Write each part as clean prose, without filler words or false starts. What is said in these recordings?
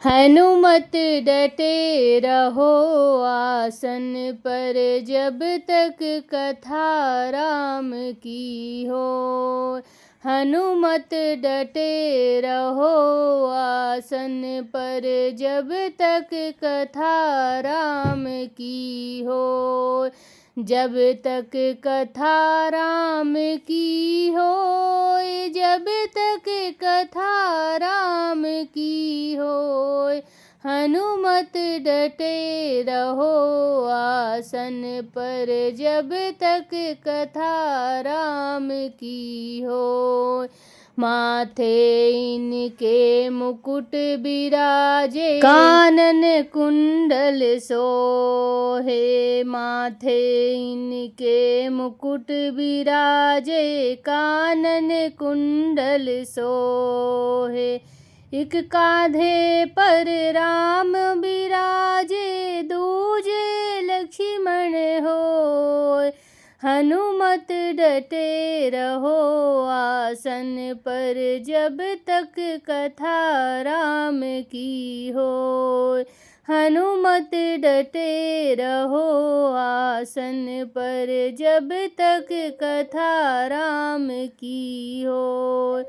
हनुमत डटे रहो आसन पर, जब तक कथा राम की हो। हनुमत डटे रहो आसन पर, जब तक कथा राम की हो। जब तक कथा राम की हो, जब तक कथा राम की हो। हनुमत डटे रहो आसन पर, जब तक कथा राम की हो। माथे इनके मुकुट बिराजे, कानन कुंडल सोहे। माथे इनके मुकुट बिराजे, कानन कुंडल सोहे। एक कांधे पर राम बिराजे, दूजे लक्ष्मण होय। हनुमत डटे रहो आसन पर, जब तक कथा राम की हो। हनुमत डटे रहो आसन पर, जब तक कथा राम की हो।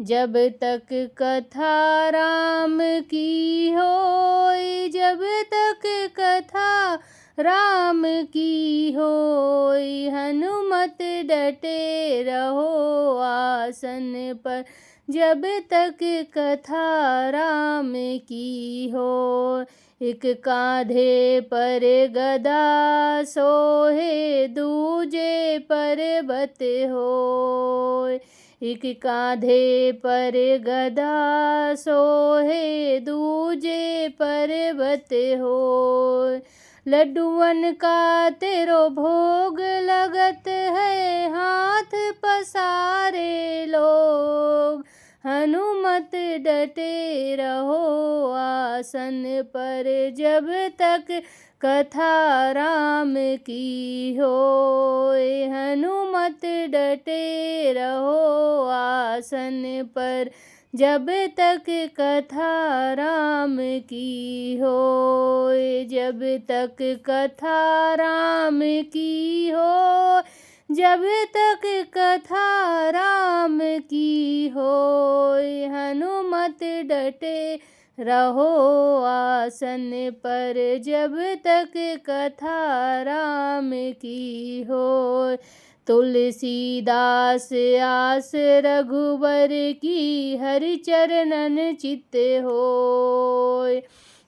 जब तक कथा राम की हो, जब तक कथा राम की हो। हनुमत डटे रहो आसन पर, जब तक कथा राम की हो। एक कांधे पर गदा सोहे, दूजे पर्वत होय। एक कांधे पर गदा सोहे, दूजे पर्वत होय। लड्डुअन का तेरो भोग लगत है, हाथ पसारे लोग। हनुमत डटे रहो आसन पर, जब तक कथा राम की हो। हनुमत डटे रहो आसन पर, जब तक कथा राम की हो। जब तक कथा राम की हो, जब तक कथा राम की हो। हनुमत डटे रहो आसन पर, जब तक कथा राम की हो। तुलसीदास आस रघुवर की, हरि चरणन चित होय।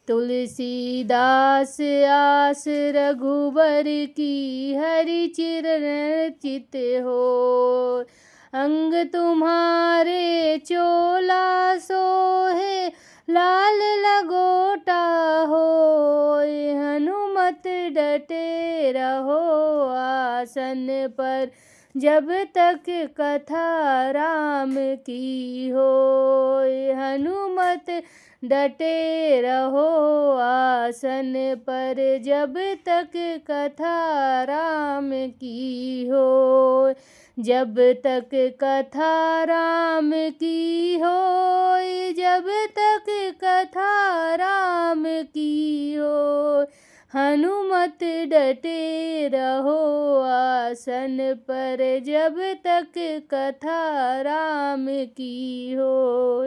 तुलसीदास आस रघुवर की, हरि चरणन चित होय। अंग तुम्हारे चोला सोहे, लाल लगोटा होय। हनुमत डटे रहो आसन पर, जब तक कथा राम की हो। हनुमत डटे रहो आसन पर, जब तक कथा राम की हो। जब तक कथा राम की हो, जब तक कथा राम की हो। हनुमत डटे रहो आसन पर, जब तक कथा राम की हो।